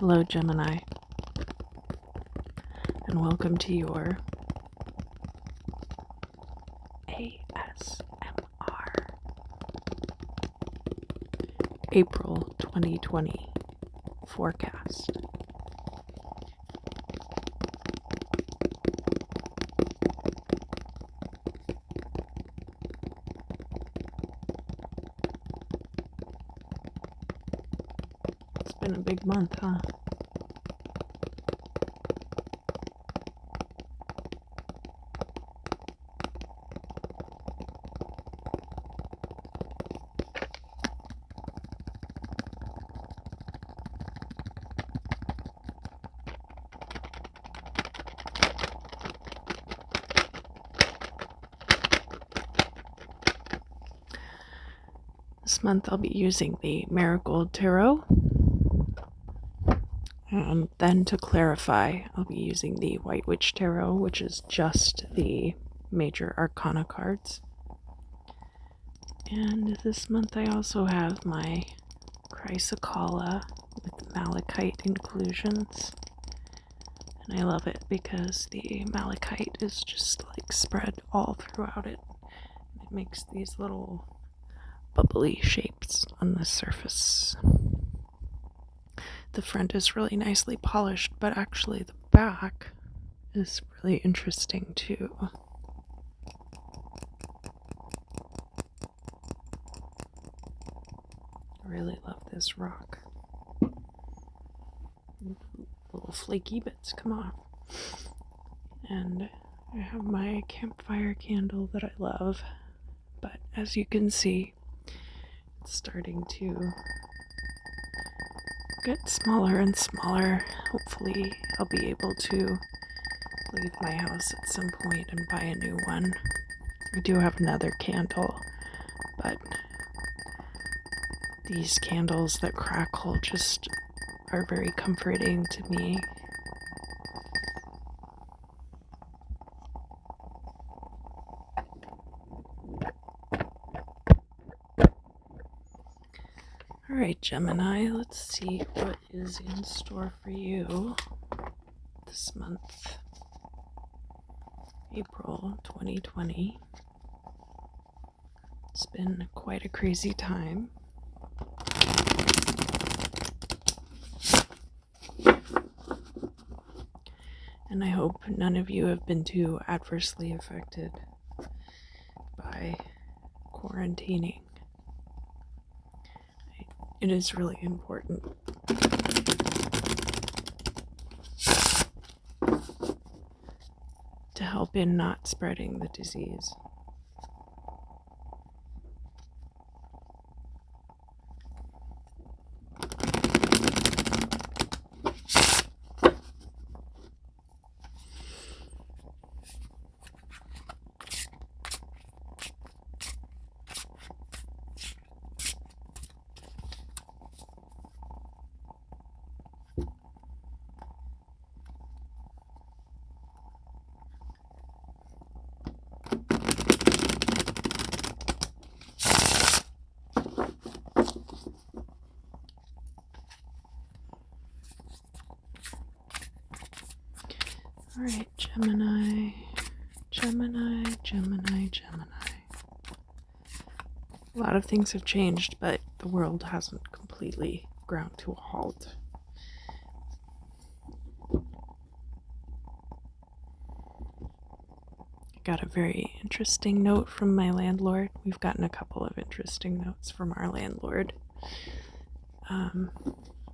Hello, Gemini, and welcome to your ASMR April 2020 forecast. It's been a big month, huh? This month I'll be using the Marigold Tarot. And then to clarify, I'll be using the White Witch Tarot, which is just the major arcana cards. And this month I also have my Chrysocolla with malachite inclusions. And I love it because the malachite is just like spread all throughout it. It makes these little bubbly shapes on the surface. The front is really nicely polished, but actually the back is really interesting too. I really love this rock. Little flaky bits come off. And I have my campfire candle that I love, but as you can see, it's starting to get smaller and smaller. Hopefully I'll be able to leave my house at some point and buy a new one. I do have another candle, but these candles that crackle just are very comforting to me. Alright, Gemini, let's see what is in store for you this month, April 2020. It's been quite a crazy time. And I hope none of you have been too adversely affected by quarantining. It is really important to help in not spreading the disease. Alright, Gemini, Gemini, Gemini, Gemini. A lot of things have changed, but the world hasn't completely ground to a halt. I got a very interesting note from my landlord. We've gotten a couple of interesting notes from our landlord.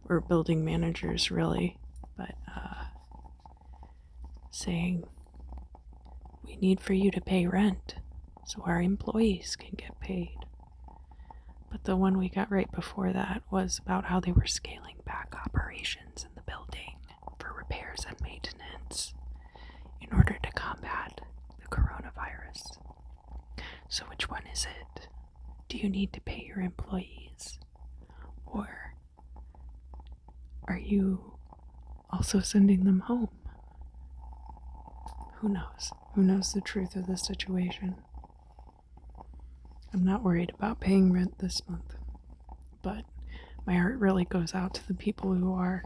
Or building managers, really, but saying, we need for you to pay rent so our employees can get paid. But the one we got right before that was about how they were scaling back operations in the building for repairs and maintenance in order to combat the coronavirus. So which one is it? Do you need to pay your employees? Or are you also sending them home? Who knows? Who knows the truth of the situation? I'm not worried about paying rent this month, but my heart really goes out to the people who are.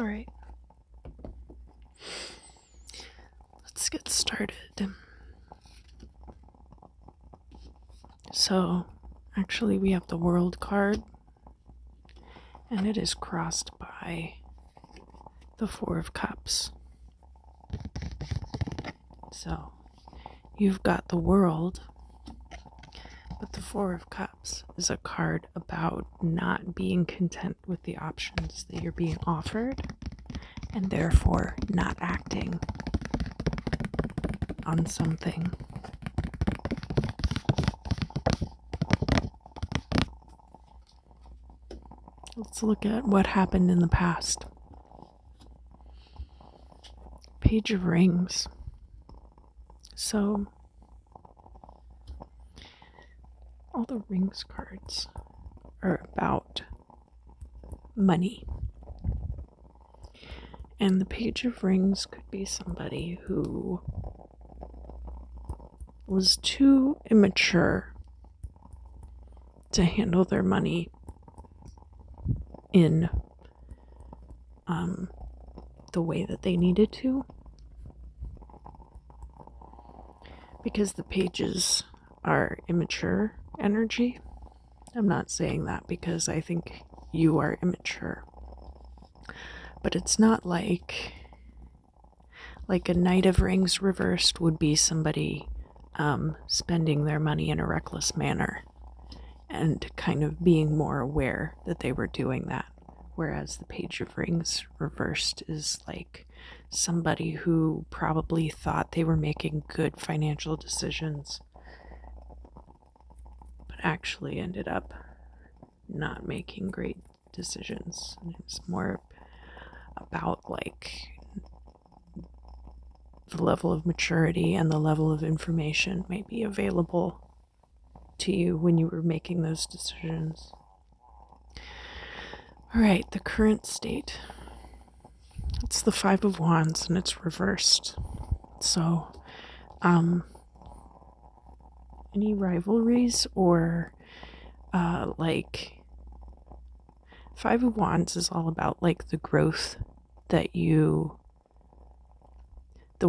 All right. Let's get started. So, actually, we have the World card, and it is crossed by the Four of Cups. So, you've got the World, but the Four of Cups is a card about not being content with the options that you're being offered, and therefore not acting on something. Let's look at what happened in the past. Page of Rings. So, all the Rings cards are about money. And the Page of Rings could be somebody who was too immature to handle their money in the way that they needed to. Because the pages are immature energy. I'm not saying that because I think you are immature. But it's not like a Knight of Rings reversed would be somebody spending their money in a reckless manner and kind of being more aware that they were doing that. Whereas the Page of Rings reversed is like somebody who probably thought they were making good financial decisions, but actually ended up not making great decisions. And it's more about like the level of maturity and the level of information may be available to you when you were making those decisions. All right, the current state. It's the Five of Wands and it's reversed. So, any rivalries or like Five of Wands is all about like the growth that the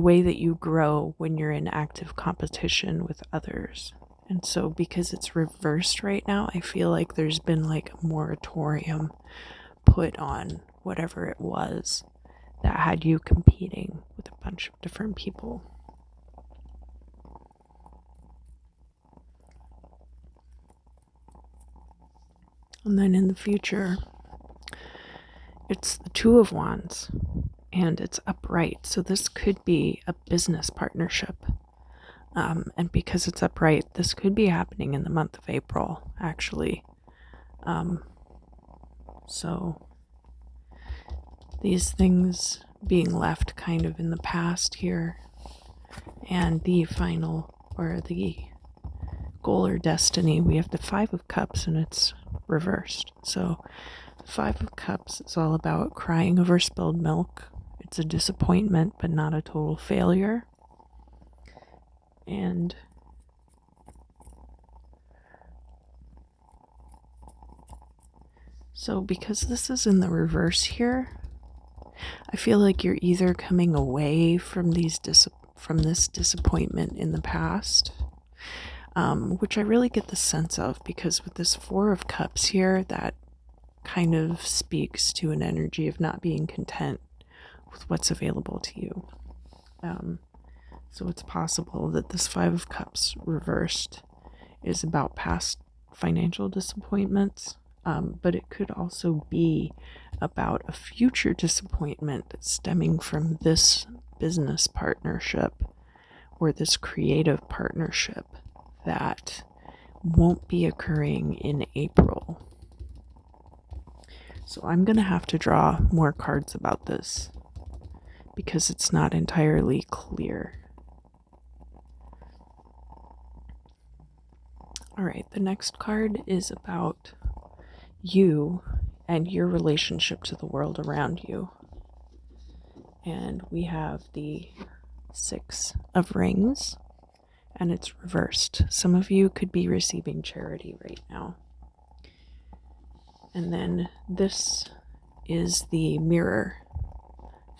way that you grow when you're in active competition with others. And so because it's reversed right now, I feel like there's been like a moratorium put on whatever it was that had you competing with a bunch of different people. And then in the future, it's the Two of Wands and it's upright. So this could be a business partnership. And because it's upright, this could be happening in the month of April, actually. So these things being left kind of in the past here, and the final, or the goal or destiny, we have the Five of Cups and it's reversed. So the Five of Cups is all about crying over spilled milk. It's a disappointment, but not a total failure. And so because this is in the reverse here, I feel like you're either coming away from this disappointment in the past, which I really get the sense of, because with this Four of Cups here, that kind of speaks to an energy of not being content with what's available to you. So it's possible that this Five of Cups reversed is about past financial disappointments, but it could also be about a future disappointment stemming from this business partnership or this creative partnership that won't be occurring in April. So I'm going to have to draw more cards about this because it's not entirely clear. All right, the next card is about you and your relationship to the world around you. And we have the Six of Rings, and it's reversed. Some of you could be receiving charity right now. And then this is the Mirror,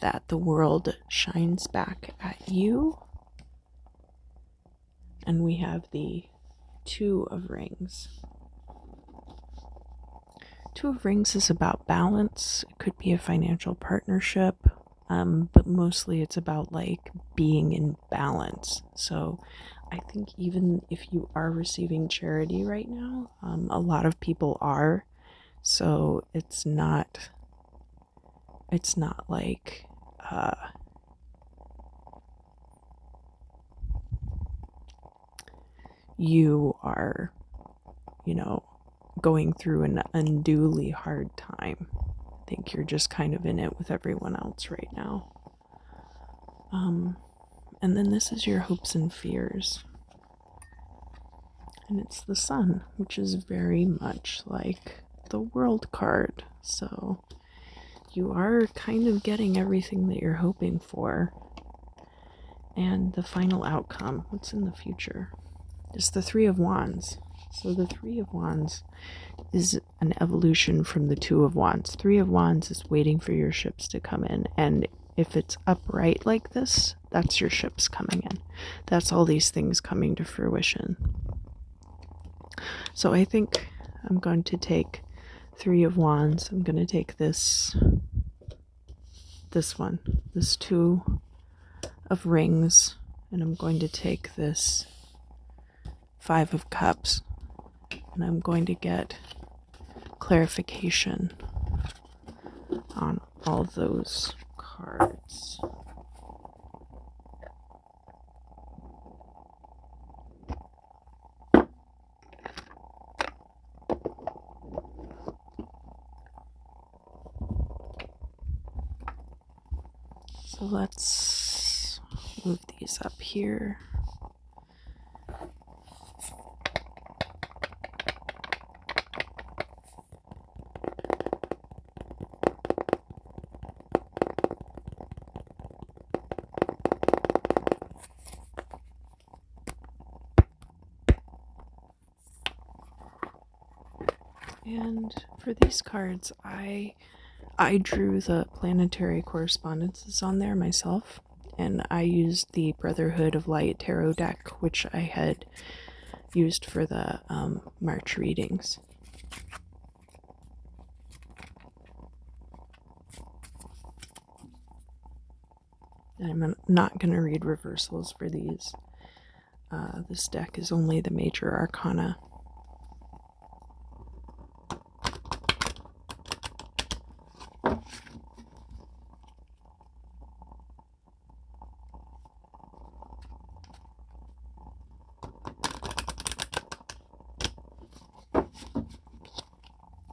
that the world shines back at you. And we have the Two of Rings. Two of Rings is about balance. It could be a financial partnership, but mostly it's about like being in balance. So I think even if you are receiving charity right now, a lot of people are. So it's not like you are, going through an unduly hard time. I think you're just kind of in it with everyone else right now. And then this is your hopes and fears. And it's the Sun, which is very much like the World card. So you are kind of getting everything that you're hoping for. And the final outcome, what's in the future, is the Three of Wands. So the Three of Wands is an evolution from the Two of Wands. Three of Wands is waiting for your ships to come in. And if it's upright like this, that's your ships coming in. That's all these things coming to fruition. So I think I'm going to take Three of Wands. I'm going to take this one, this Two of Rings, and I'm going to take this Five of Cups, and I'm going to get clarification on all those cards. So let's move these up here. And for these cards, I drew the planetary correspondences on there myself, and I used the Brotherhood of Light tarot deck, which I had used for the March readings. And I'm not going to read reversals for these. This deck is only the major arcana.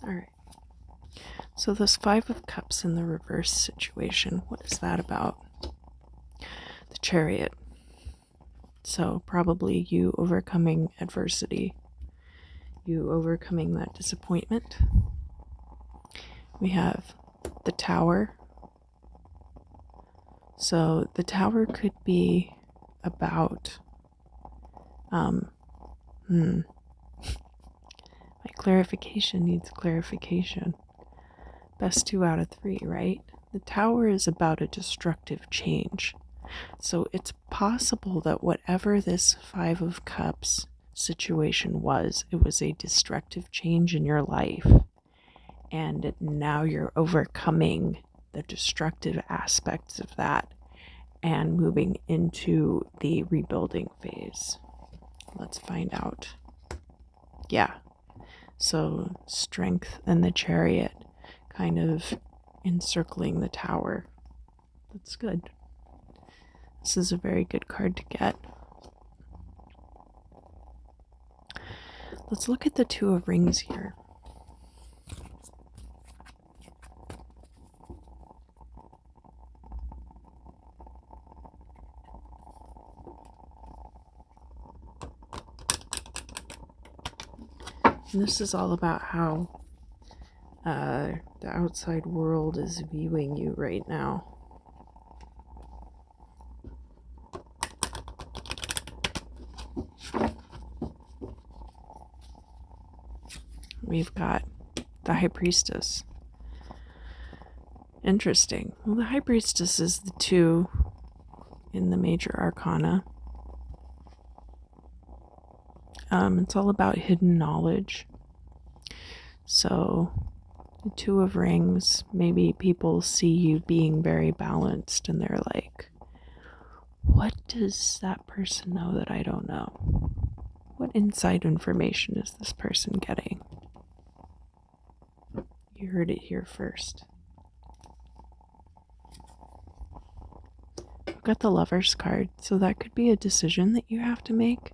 Alright, so this Five of Cups in the reverse situation, what is that about? The Chariot. So probably you overcoming adversity, you overcoming that disappointment. We have the Tower. So the Tower could be about, my clarification needs clarification. Best 2 out of 3, right? The Tower is about a destructive change. So it's possible that whatever this Five of Cups situation was, it was a destructive change in your life. And now you're overcoming the destructive aspects of that and moving into the rebuilding phase. Let's find out. Yeah. So Strength and the Chariot kind of encircling the Tower. That's good. This is a very good card to get. Let's look at the Two of Rings here. And this is all about how the outside world is viewing you right now. We've got the High Priestess. Interesting. Well, the High Priestess is the 2 in the major arcana. It's all about hidden knowledge. So, the 2 of Rings, maybe people see you being very balanced and they're like, what does that person know that I don't know? What inside information is this person getting? You heard it here first. I've got the Lover's card, so that could be a decision that you have to make.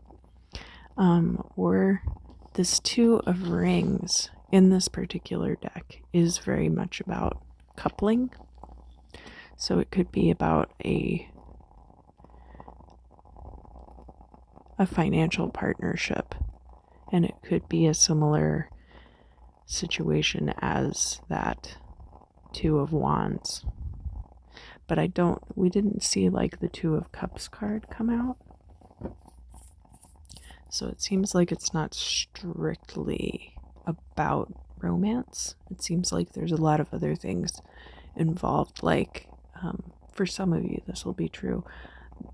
Or this 2 of Rings in this particular deck is very much about coupling. So it could be about a financial partnership, and it could be a similar situation as that 2 of Wands. But we didn't see like the 2 of Cups card come out. So it seems like it's not strictly about romance. It seems like there's a lot of other things involved, like for some of you this will be true,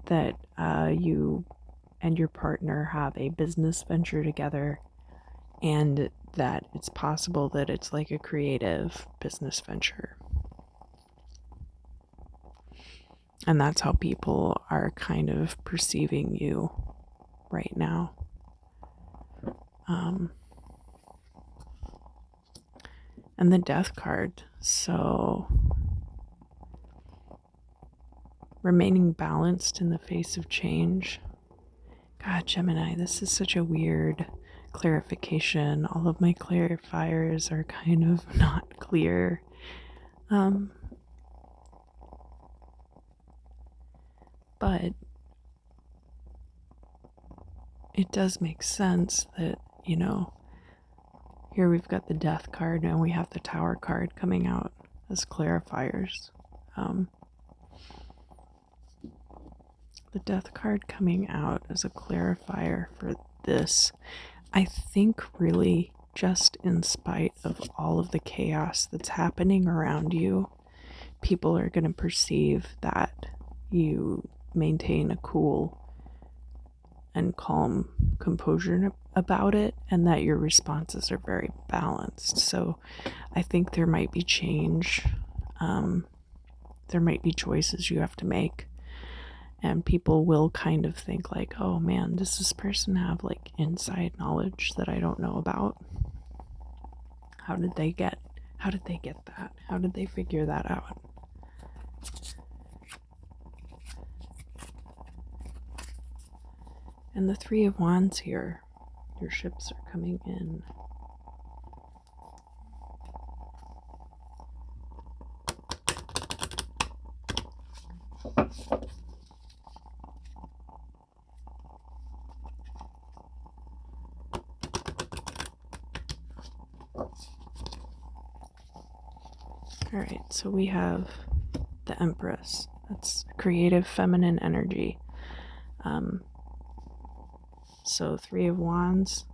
that you and your partner have a business venture together, and that it's possible that it's like a creative business venture. And that's how people are kind of perceiving you right now. And the Death card. So, remaining balanced in the face of change. God, Gemini, this is such a weird clarification. All of my clarifiers are kind of not clear. But it does make sense that, here we've got the Death card and we have the Tower card coming out as clarifiers. The Death card coming out as a clarifier for this, I think really just in spite of all of the chaos that's happening around you, people are going to perceive that you maintain a cool and calm composure about it, and that your responses are very balanced. So I think there might be change. There might be choices you have to make. And people will kind of think like, oh man, does this person have like inside knowledge that I don't know about? How did they get that? How did they figure that out? And the 3 of Wands here, your ships are coming in. Alright, so we have the Empress. That's creative feminine energy. So 3 of Wands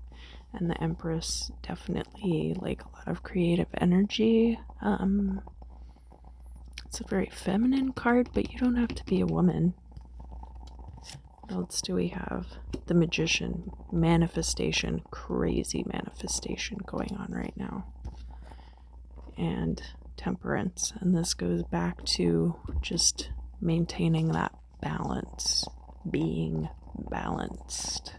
and the Empress, definitely like a lot of creative energy. It's a very feminine card, but you don't have to be a woman. What else do we have? The Magician, manifestation, crazy manifestation going on right now. And Temperance, and this goes back to just maintaining that balance, being balanced.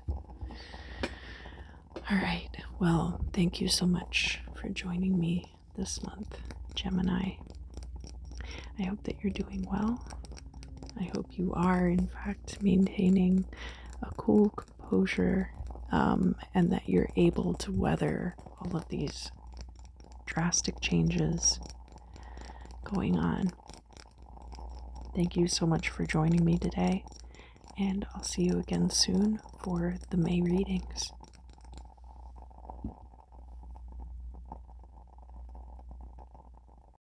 All right, well, thank you so much for joining me this month, Gemini. I hope that you're doing well. I hope you are, in fact, maintaining a cool composure, and that you're able to weather all of these drastic changes going on. Thank you so much for joining me today, and I'll see you again soon for the May readings.